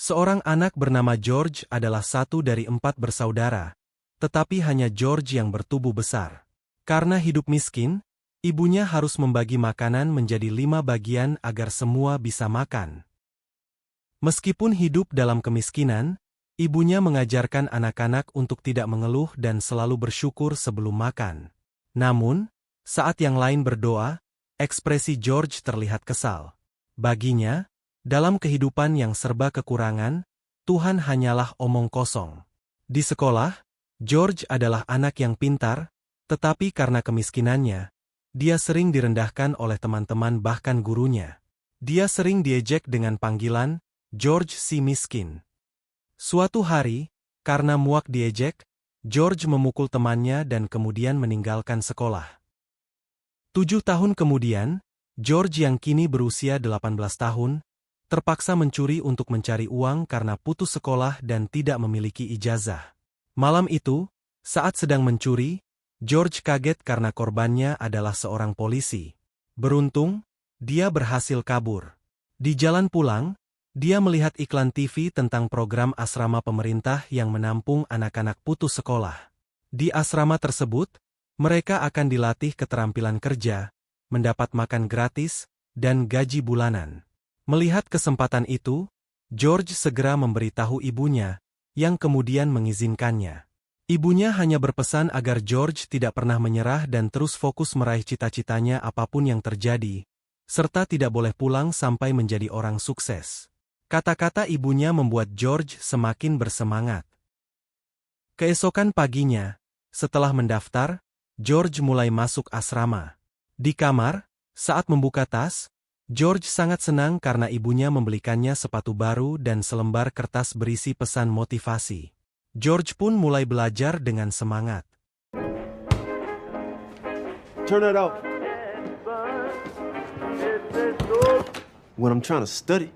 Seorang anak bernama George adalah satu dari 4 bersaudara, tetapi hanya George yang bertubuh besar. Karena hidup miskin, ibunya harus membagi makanan menjadi 5 bagian agar semua bisa makan. Meskipun hidup dalam kemiskinan, ibunya mengajarkan anak-anak untuk tidak mengeluh dan selalu bersyukur sebelum makan. Namun, saat yang lain berdoa, ekspresi George terlihat kesal. Baginya, dalam kehidupan yang serba kekurangan, Tuhan hanyalah omong kosong. Di sekolah, George adalah anak yang pintar, tetapi karena kemiskinannya, dia sering direndahkan oleh teman-teman bahkan gurunya. Dia sering diejek dengan panggilan, George si miskin. Suatu hari, karena muak diejek, George memukul temannya dan kemudian meninggalkan sekolah. 7 tahun kemudian, George yang kini berusia 18 tahun, terpaksa mencuri untuk mencari uang karena putus sekolah dan tidak memiliki ijazah. Malam itu, saat sedang mencuri, George kaget karena korbannya adalah seorang polisi. Beruntung, dia berhasil kabur. Di jalan pulang, dia melihat iklan TV tentang program asrama pemerintah yang menampung anak-anak putus sekolah. Di asrama tersebut, mereka akan dilatih keterampilan kerja, mendapat makan gratis, dan gaji bulanan. Melihat kesempatan itu, George segera memberitahu ibunya, yang kemudian mengizinkannya. Ibunya hanya berpesan agar George tidak pernah menyerah dan terus fokus meraih cita-citanya apapun yang terjadi, serta tidak boleh pulang sampai menjadi orang sukses. Kata-kata ibunya membuat George semakin bersemangat. Keesokan paginya, setelah mendaftar, George mulai masuk asrama. Di kamar, saat membuka tas, George sangat senang karena ibunya membelikannya sepatu baru dan selembar kertas berisi pesan motivasi. George pun mulai belajar dengan semangat. Turn that off. When I'm trying to study.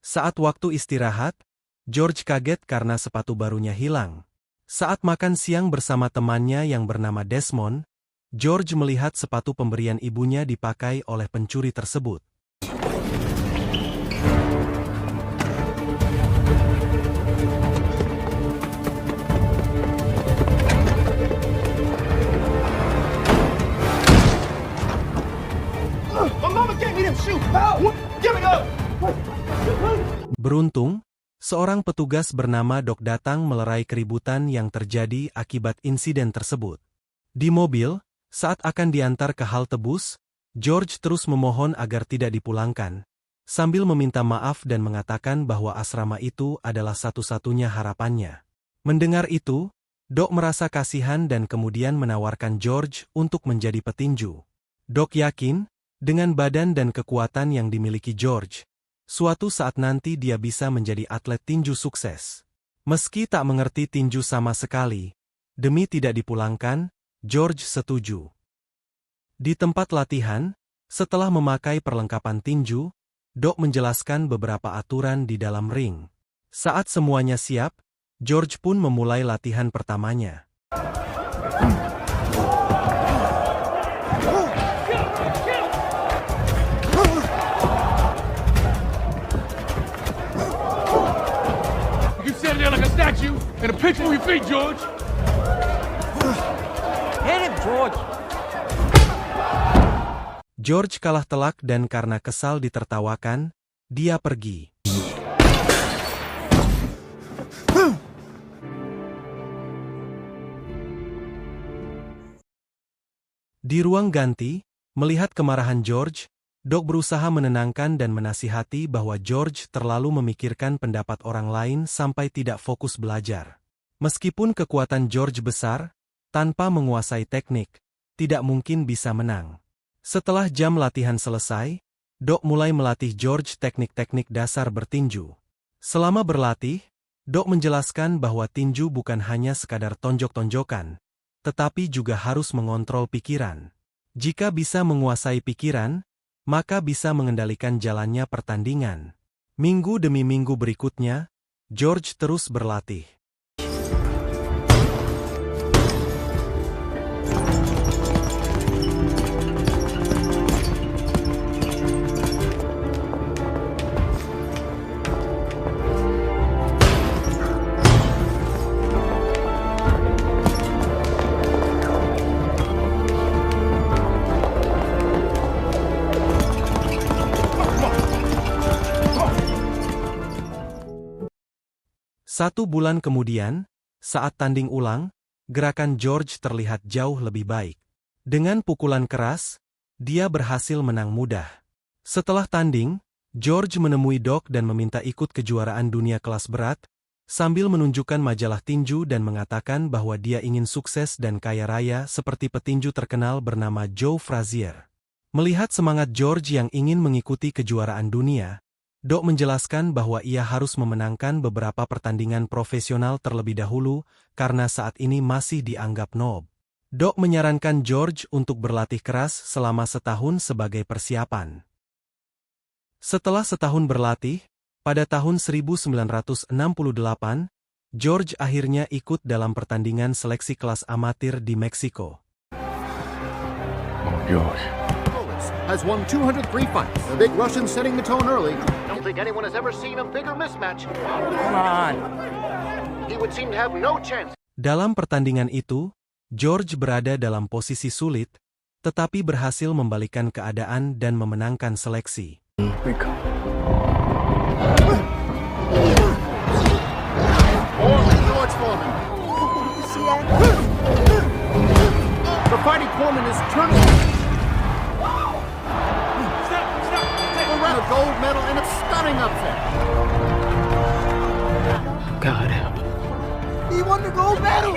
Saat waktu istirahat, George kaget karena sepatu barunya hilang. Saat makan siang bersama temannya yang bernama Desmond, George melihat sepatu pemberian ibunya dipakai oleh pencuri tersebut. Beruntung, seorang petugas bernama Doc datang melerai keributan yang terjadi akibat insiden tersebut. Di mobil, saat akan diantar ke halte bus, George terus memohon agar tidak dipulangkan, sambil meminta maaf dan mengatakan bahwa asrama itu adalah satu-satunya harapannya. Mendengar itu, Doc merasa kasihan dan kemudian menawarkan George untuk menjadi petinju. Doc yakin, dengan badan dan kekuatan yang dimiliki George, suatu saat nanti dia bisa menjadi atlet tinju sukses. Meski tak mengerti tinju sama sekali, demi tidak dipulangkan, George setuju. Di tempat latihan, setelah memakai perlengkapan tinju, Doc menjelaskan beberapa aturan di dalam ring. Saat semuanya siap, George pun memulai latihan pertamanya. Stand there like a statue and a pitch for your feet, George. Hit him, George. George kalah telak dan karena kesal ditertawakan, dia pergi. Di ruang ganti, melihat kemarahan George, Doc berusaha menenangkan dan menasihati bahwa George terlalu memikirkan pendapat orang lain sampai tidak fokus belajar. Meskipun kekuatan George besar, tanpa menguasai teknik, tidak mungkin bisa menang. Setelah jam latihan selesai, Doc mulai melatih George teknik-teknik dasar bertinju. Selama berlatih, Doc menjelaskan bahwa tinju bukan hanya sekadar tonjok-tonjokan, tetapi juga harus mengontrol pikiran. Jika bisa menguasai pikiran, maka bisa mengendalikan jalannya pertandingan. Minggu demi minggu berikutnya, George terus berlatih. 1 bulan kemudian, saat tanding ulang, gerakan George terlihat jauh lebih baik. Dengan pukulan keras, dia berhasil menang mudah. Setelah tanding, George menemui Doc dan meminta ikut kejuaraan dunia kelas berat, sambil menunjukkan majalah tinju dan mengatakan bahwa dia ingin sukses dan kaya raya seperti petinju terkenal bernama Joe Frazier. Melihat semangat George yang ingin mengikuti kejuaraan dunia, Doc menjelaskan bahwa ia harus memenangkan beberapa pertandingan profesional terlebih dahulu karena saat ini masih dianggap noob. Doc menyarankan George untuk berlatih keras selama setahun sebagai persiapan. Setelah setahun berlatih, pada tahun 1968, George akhirnya ikut dalam pertandingan seleksi kelas amatir di Meksiko. Oh, George. Has won 203 fights. The big Russian setting the tone early. Don't think anyone has ever seen a bigger mismatch. Come on. He would seem to have no chance. Dalam pertandingan itu, George berada dalam posisi sulit, tetapi berhasil membalikkan keadaan dan memenangkan seleksi. George Foreman. The fighting Foreman is turning. A gold medal and a stunning upset. God. He won the gold medal.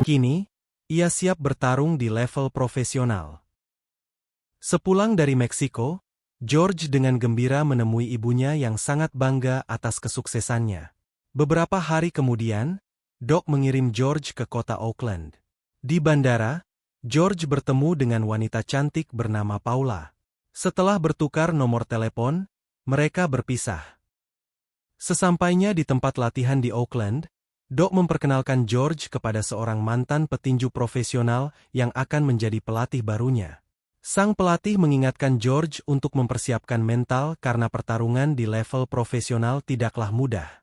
Kini, ia siap bertarung di level profesional. Sepulang dari Meksiko, George dengan gembira menemui ibunya yang sangat bangga atas kesuksesannya. Beberapa hari kemudian, Doc mengirim George ke kota Oakland. Di bandara, George bertemu dengan wanita cantik bernama Paula. Setelah bertukar nomor telepon, mereka berpisah. Sesampainya di tempat latihan di Oakland, Doc memperkenalkan George kepada seorang mantan petinju profesional yang akan menjadi pelatih barunya. Sang pelatih mengingatkan George untuk mempersiapkan mental karena pertarungan di level profesional tidaklah mudah.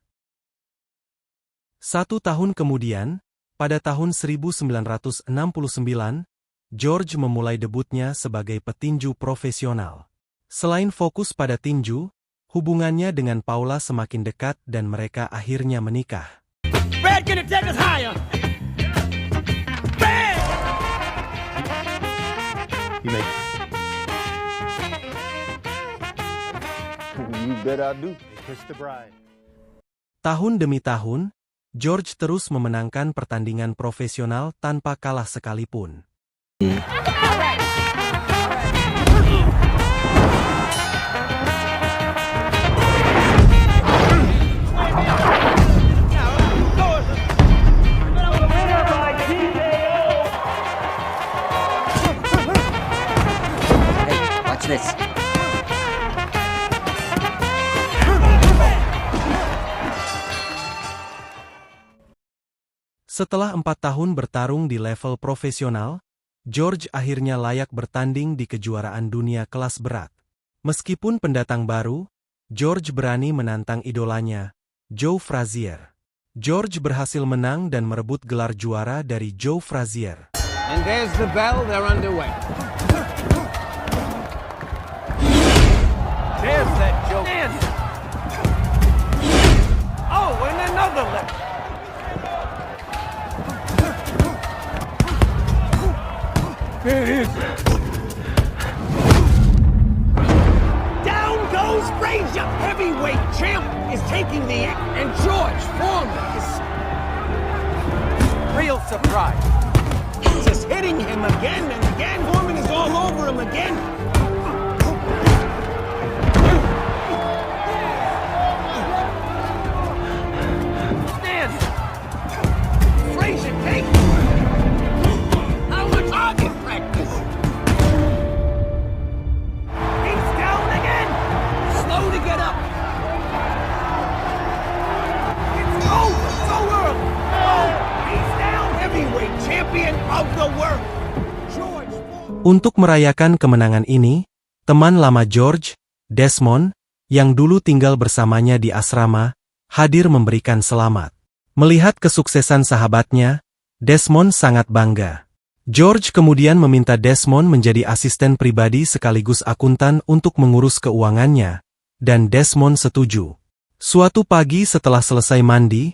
1 tahun kemudian, pada tahun 1969, George memulai debutnya sebagai petinju profesional. Selain fokus pada tinju, hubungannya dengan Paula semakin dekat dan mereka akhirnya menikah. Brad, get it, take us higher. Brad! You bet I do. Kiss the bride. Tahun demi tahun, George terus memenangkan pertandingan profesional tanpa kalah sekalipun. Hey, watch this. Setelah 4 tahun bertarung di level profesional, George akhirnya layak bertanding di kejuaraan dunia kelas berat. Meskipun pendatang baru, George berani menantang idolanya, Joe Frazier. George berhasil menang dan merebut gelar juara dari Joe Frazier. And there's the bell, they're underway. There's that joke. Oh, and another left. There it is. Down goes Frazier! Heavyweight champ is taking the act, and George Foreman is Real surprise. just hitting him again and again. Foreman is all over him again. Stand. Frazier takes. How much target practice? He's down again. Slow to get up. It's over so early. Oh, he's down. Heavyweight champion of the world. George Foreman. Untuk merayakan kemenangan ini, teman lama George, Desmond, yang dulu tinggal bersamanya di asrama, hadir memberikan selamat. Melihat kesuksesan sahabatnya, Desmond sangat bangga. George kemudian meminta Desmond menjadi asisten pribadi sekaligus akuntan untuk mengurus keuangannya, dan Desmond setuju. Suatu pagi setelah selesai mandi,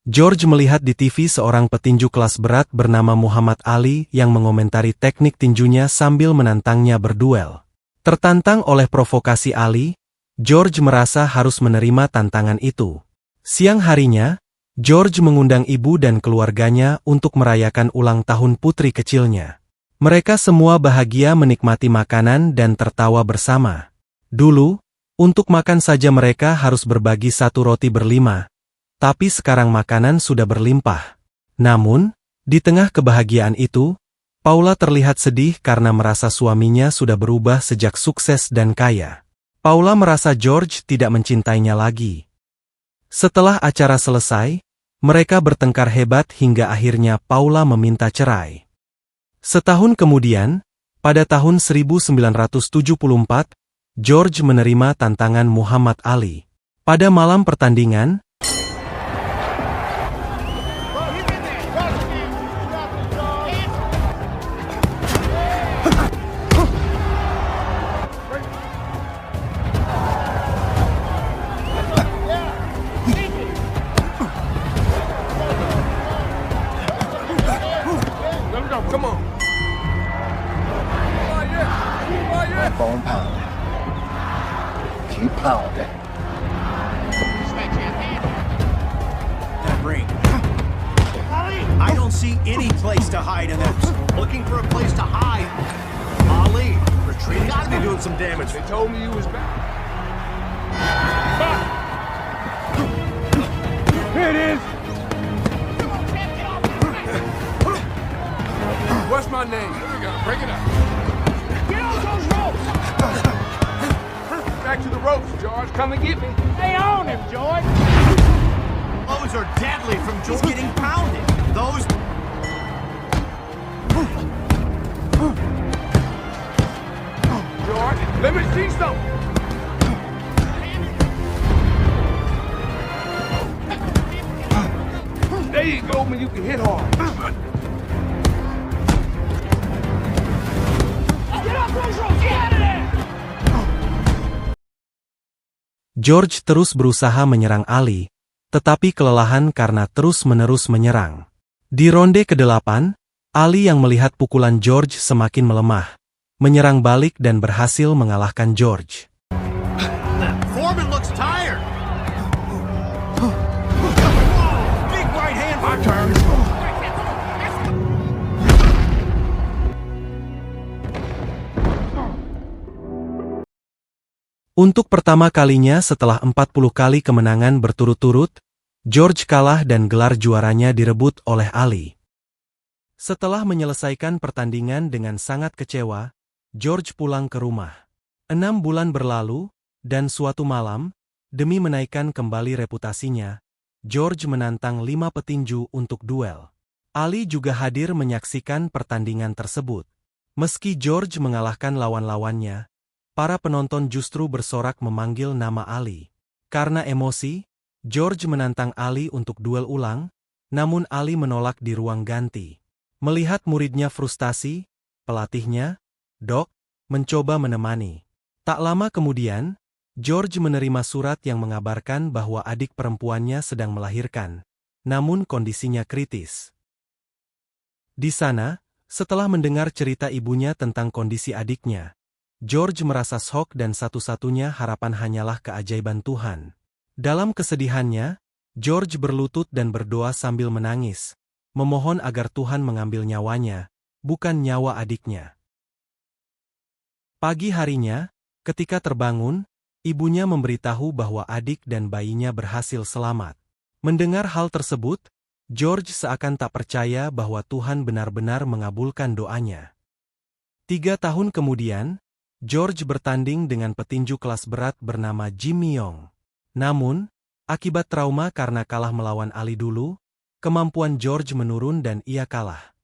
George melihat di TV seorang petinju kelas berat bernama Muhammad Ali yang mengomentari teknik tinjunya sambil menantangnya berduel. Tertantang oleh provokasi Ali, George merasa harus menerima tantangan itu. Siang harinya, George mengundang ibu dan keluarganya untuk merayakan ulang tahun putri kecilnya. Mereka semua bahagia menikmati makanan dan tertawa bersama. Dulu, untuk makan saja mereka harus berbagi satu roti berlima. Tapi sekarang makanan sudah berlimpah. Namun, di tengah kebahagiaan itu, Paula terlihat sedih karena merasa suaminya sudah berubah sejak sukses dan kaya. Paula merasa George tidak mencintainya lagi. Setelah acara selesai, mereka bertengkar hebat hingga akhirnya Paula meminta cerai. Setahun kemudian, pada tahun 1974, George menerima tantangan Muhammad Ali. Pada malam pertandingan, Come on. Keep on pounding. Keep pounding. That ring. I don't see any place to hide in that. Looking for a place to hide. Ali, retreat. Gotta be doing some damage. They told me you was back. Here it is. What's my name? Here we go. Break it up. Get off those ropes! Back to the ropes, George. Come and get me. Stay on him, George! Those are deadly from just getting pounded. Those... George, let me see something. There you go, man. You can hit hard. Get off those ropes! Get out of there! George terus berusaha menyerang Ali, tetapi kelelahan karena terus-menerus menyerang. Di ronde ke-8, Ali yang melihat pukulan George semakin melemah, menyerang balik dan berhasil mengalahkan George. Foreman looks tired. Big right hand. My turn. Untuk pertama kalinya setelah 40 kali kemenangan berturut-turut, George kalah dan gelar juaranya direbut oleh Ali. Setelah menyelesaikan pertandingan dengan sangat kecewa, George pulang ke rumah. 6 bulan berlalu, dan suatu malam, demi menaikkan kembali reputasinya, George menantang 5 petinju untuk duel. Ali juga hadir menyaksikan pertandingan tersebut. Meski George mengalahkan lawan-lawannya, para penonton justru bersorak memanggil nama Ali. Karena emosi, George menantang Ali untuk duel ulang, namun Ali menolak di ruang ganti. Melihat muridnya frustasi, pelatihnya, Doc, mencoba menemani. Tak lama kemudian, George menerima surat yang mengabarkan bahwa adik perempuannya sedang melahirkan, namun kondisinya kritis. Di sana, setelah mendengar cerita ibunya tentang kondisi adiknya, George merasa syok dan satu-satunya harapan hanyalah keajaiban Tuhan. Dalam kesedihannya, George berlutut dan berdoa sambil menangis, memohon agar Tuhan mengambil nyawanya, bukan nyawa adiknya. Pagi harinya, ketika terbangun, ibunya memberitahu bahwa adik dan bayinya berhasil selamat. Mendengar hal tersebut, George seakan tak percaya bahwa Tuhan benar-benar mengabulkan doanya. 3 tahun kemudian, George bertanding dengan petinju kelas berat bernama Jimmy Young. Namun, akibat trauma karena kalah melawan Ali dulu, kemampuan George menurun dan ia kalah.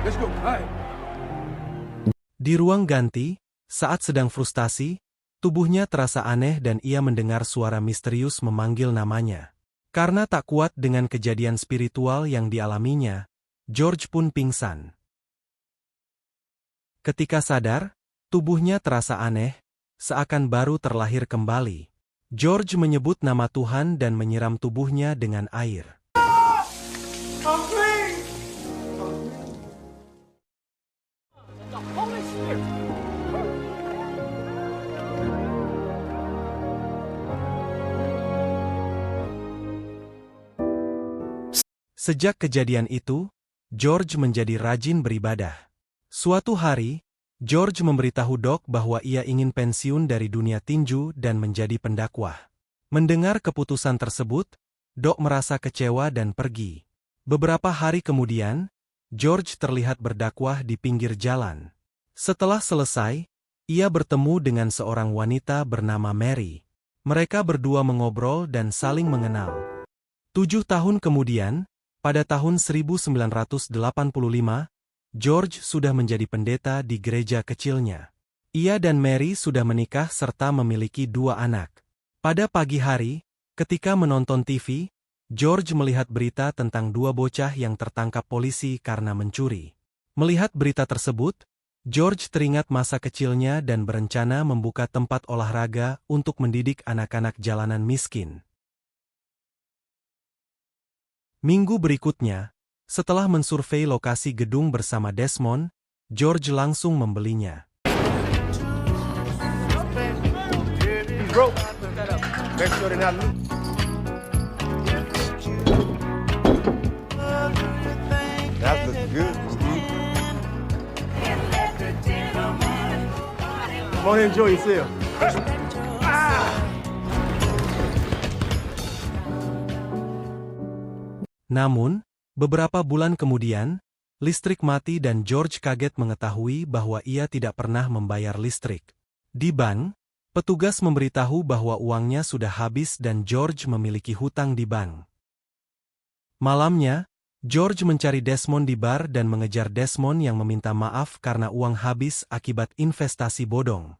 Let's go. All right. Di ruang ganti, saat sedang frustasi, tubuhnya terasa aneh dan ia mendengar suara misterius memanggil namanya. Karena tak kuat dengan kejadian spiritual yang dialaminya, George pun pingsan. Ketika sadar, tubuhnya terasa aneh, seakan baru terlahir kembali. George menyebut nama Tuhan dan menyiram tubuhnya dengan air. Sejak kejadian itu, George menjadi rajin beribadah. Suatu hari, George memberitahu Doc bahwa ia ingin pensiun dari dunia tinju dan menjadi pendakwah. Mendengar keputusan tersebut, Doc merasa kecewa dan pergi. Beberapa hari kemudian, George terlihat berdakwah di pinggir jalan. Setelah selesai, ia bertemu dengan seorang wanita bernama Mary. Mereka berdua mengobrol dan saling mengenal. 7 tahun kemudian, pada tahun 1985, George sudah menjadi pendeta di gereja kecilnya. Ia dan Mary sudah menikah serta memiliki 2 anak. Pada pagi hari, ketika menonton TV, George melihat berita tentang 2 bocah yang tertangkap polisi karena mencuri. Melihat berita tersebut, George teringat masa kecilnya dan berencana membuka tempat olahraga untuk mendidik anak-anak jalanan miskin. Minggu berikutnya, setelah mensurvei lokasi gedung bersama Desmond, George langsung membelinya. Bro, make sure they're not loose. That looks good. Come on, enjoy yourself. Namun, beberapa bulan kemudian, listrik mati dan George kaget mengetahui bahwa ia tidak pernah membayar listrik. Di bank, petugas memberitahu bahwa uangnya sudah habis dan George memiliki hutang di bank. Malamnya, George mencari Desmond di bar dan mengejar Desmond yang meminta maaf karena uang habis akibat investasi bodong.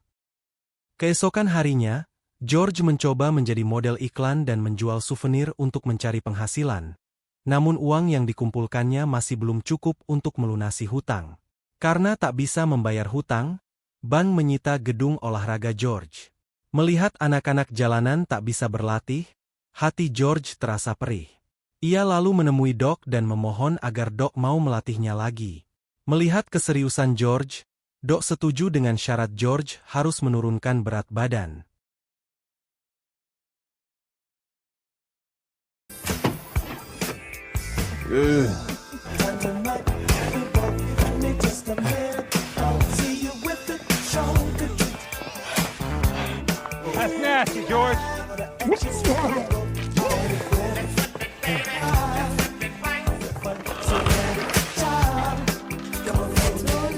Keesokan harinya, George mencoba menjadi model iklan dan menjual souvenir untuk mencari penghasilan. Namun uang yang dikumpulkannya masih belum cukup untuk melunasi hutang. Karena tak bisa membayar hutang, bank menyita gedung olahraga George. Melihat anak-anak jalanan tak bisa berlatih, hati George terasa perih. Ia lalu menemui Doc dan memohon agar Doc mau melatihnya lagi. Melihat keseriusan George, Doc setuju dengan syarat George harus menurunkan berat badan. That's nasty, George. Who's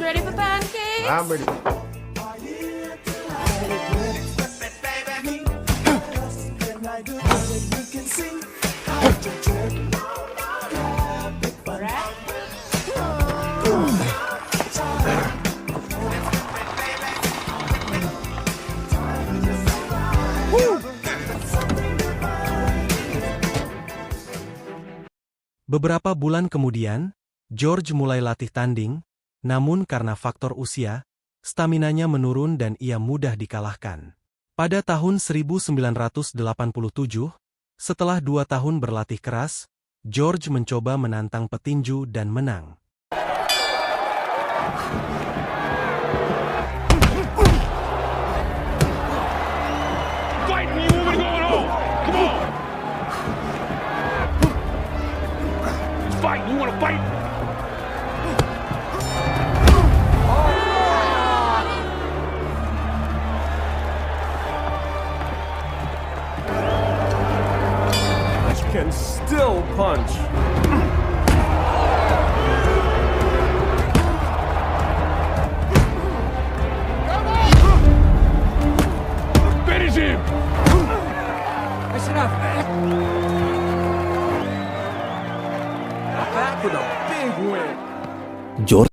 ready for pancakes? I'm ready. Beberapa bulan kemudian, George mulai latih tanding, namun karena faktor usia, staminanya menurun dan ia mudah dikalahkan. Pada tahun 1987, setelah 2 tahun berlatih keras, George mencoba menantang petinju dan menang. Fight me, you want me to go home? Come on. Fight, you want to fight? Can still punch. Finish him! Back with a big win.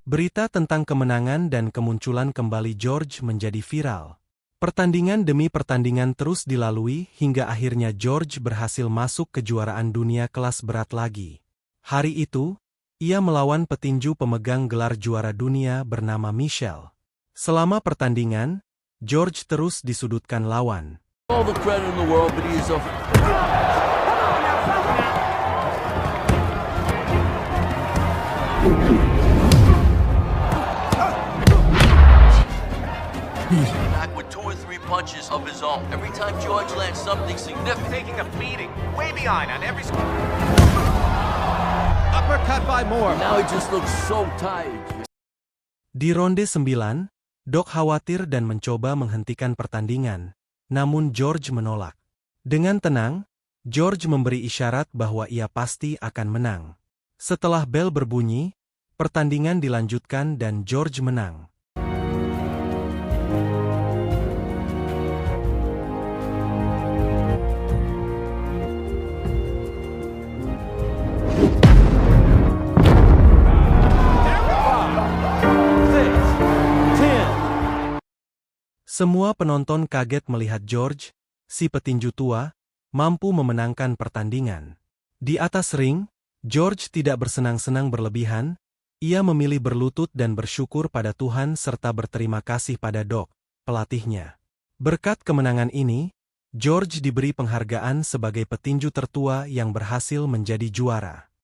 Berita tentang kemenangan dan kemunculan kembali George menjadi viral. Pertandingan demi pertandingan terus dilalui hingga akhirnya George berhasil masuk kejuaraan dunia kelas berat lagi. Hari itu, ia melawan petinju pemegang gelar juara dunia bernama Michelle. Selama pertandingan, George terus disudutkan lawan. All the credit in the world, but he is a... Back with 2 or 3 punches of his own. Every time George lands something significant, Taking a beating, way behind on every. Uppercut by Moore. now he just looks so tired. Di ronde 9, Doc khawatir dan mencoba menghentikan pertandingan, namun George menolak. Dengan tenang, George memberi isyarat bahwa ia pasti akan menang. Setelah bel berbunyi, pertandingan dilanjutkan dan George menang. Semua penonton kaget melihat George, si petinju tua, mampu memenangkan pertandingan. Di atas ring, George tidak bersenang-senang berlebihan, ia memilih berlutut dan bersyukur pada Tuhan serta berterima kasih pada Doc, pelatihnya. Berkat kemenangan ini, George diberi penghargaan sebagai petinju tertua yang berhasil menjadi juara.